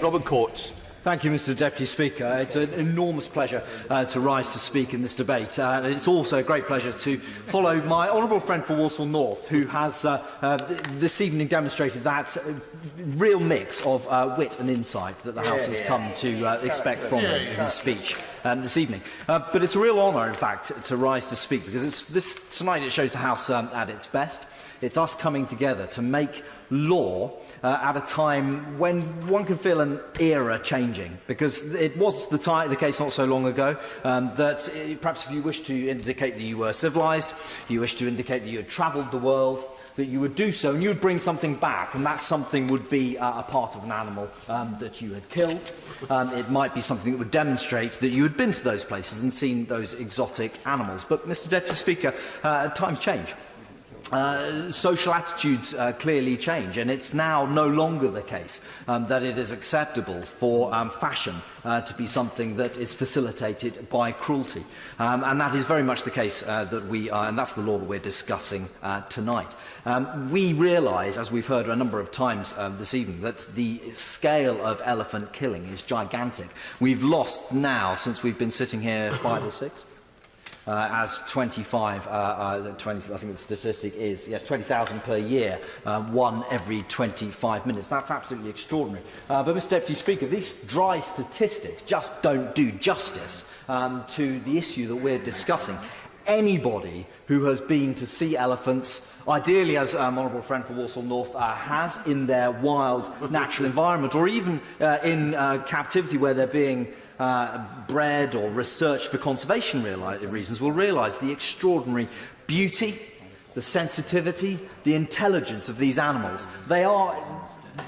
Robert Courts. Thank you, Mr Deputy Speaker. It's an enormous pleasure to rise to speak in this debate. It's also a great pleasure to follow my honourable friend for Walsall North, who has this evening demonstrated that real mix of wit and insight that the House has come to expect from him in his speech this evening. But it's a real honour, in fact, to rise to speak, because tonight it shows the House at its best. It's us coming together to make law at a time when one can feel an era changing, because it was the case not so long ago that perhaps if you wish to indicate that you were civilised, you wish to indicate that you had travelled the world, that you would do so and you would bring something back, and that something would be a part of an animal that you had killed. It might be something that would demonstrate that you had been to those places and seen those exotic animals. But, Mr Deputy Speaker, times change. Social attitudes clearly change, and it's now no longer the case that it is acceptable for fashion to be something that is facilitated by cruelty. And that is very much the case that we are, and that's the law that we're discussing tonight. We realise, as we've heard a number of times this evening, that the scale of elephant killing is gigantic. We've lost now, since we've been sitting here, 5 or 6? As 25, 20, I think the statistic is, yes, 20,000 per year, one every 25 minutes. That's absolutely extraordinary. But, Mr Deputy Speaker, these dry statistics just don't do justice to the issue that we're discussing. Anybody who has been to see elephants, ideally, as my honourable friend for Walsall North has, in their wild natural environment, or even in captivity where they're being bred or researched for conservation reasons, will realise the extraordinary beauty, the sensitivity, the intelligence of these animals. They are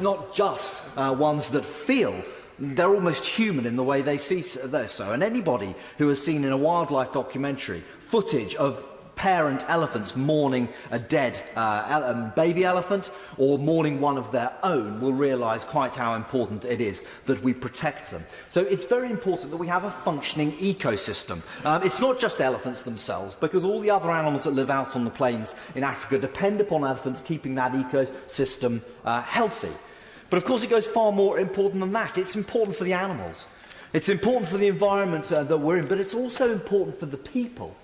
not just ones that feel. They're almost human in the way they see so. And anybody who has seen in a wildlife documentary footage of parent elephants mourning a dead baby elephant or mourning one of their own will realise quite how important it is that we protect them. So it's very important that we have a functioning ecosystem. It's not just elephants themselves, because all the other animals that live out on the plains in Africa depend upon elephants keeping that ecosystem healthy. But of course it goes far more important than that. It's important for the animals. It's important for the environment that we're in, but it's also important for the people.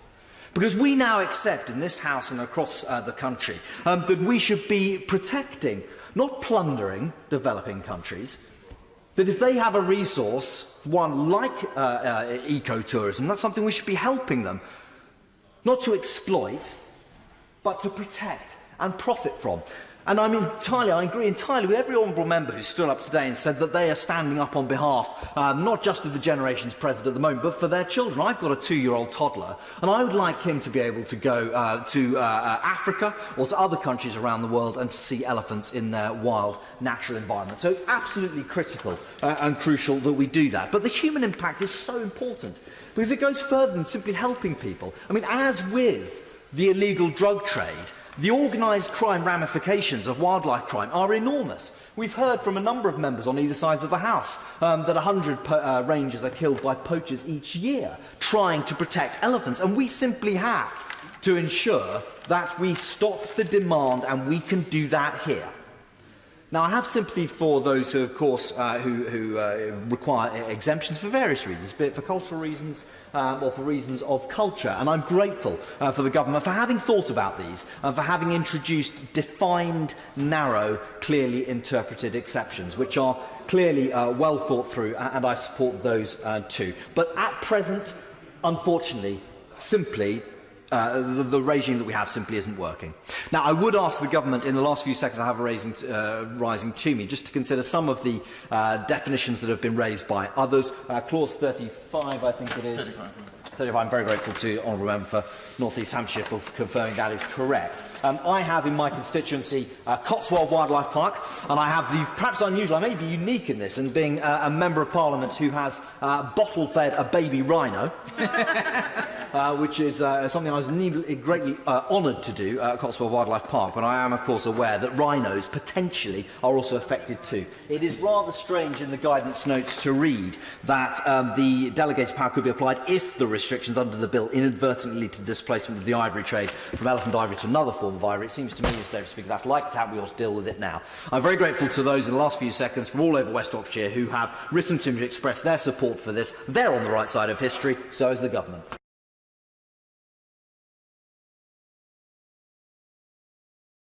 Because we now accept in this House and across the country that we should be protecting, not plundering, developing countries. That if they have a resource, one like ecotourism, that's something we should be helping them, not to exploit, but to protect and profit from. And I agree entirely with every honourable member who stood up today and said that they are standing up on behalf not just of the generations present at the moment, but for their children. I've got a 2-year-old toddler, and I would like him to be able to go to Africa or to other countries around the world and to see elephants in their wild, natural environment. So it's absolutely critical and crucial that we do that. But the human impact is so important, because it goes further than simply helping people. As with the illegal drug trade, the organised crime ramifications of wildlife crime are enormous. We've heard from a number of members on either sides of the House that 100 rangers are killed by poachers each year trying to protect elephants, and we simply have to ensure that we stop the demand, and we can do that here. Now, I have sympathy for those who, of course, who require exemptions for various reasons, be it for cultural reasons or for reasons of culture. And I'm grateful for the government for having thought about these and for having introduced defined, narrow, clearly interpreted exceptions, which are clearly well thought through, and I support those too. But at present, unfortunately, simply, the regime that we have simply isn't working. Now, I would ask the government, in the last few seconds I have rising to me, just to consider some of the definitions that have been raised by others. Clause 35, I think it is. 35. I'm very grateful to the Honourable Member for North East Hampshire for confirming that is correct. I have in my constituency Cotswold Wildlife Park, and I have the perhaps unusual, I may be unique in this, and being a Member of Parliament who has bottle-fed a baby rhino, which is something I was greatly honoured to do at Cotswold Wildlife Park, but I am, of course, aware that rhinos potentially are also affected too. It is rather strange in the guidance notes to read that the delegated power could be applied if the restriction restrictions under the bill inadvertently lead to the displacement of the ivory trade from elephant ivory to another form of ivory, it seems to me, Mr Speaker, that's like that. We ought to deal with it now. I'm very grateful to those in the last few seconds from all over West Oxfordshire who have written to me to express their support for this. They're on the right side of history, so is the government.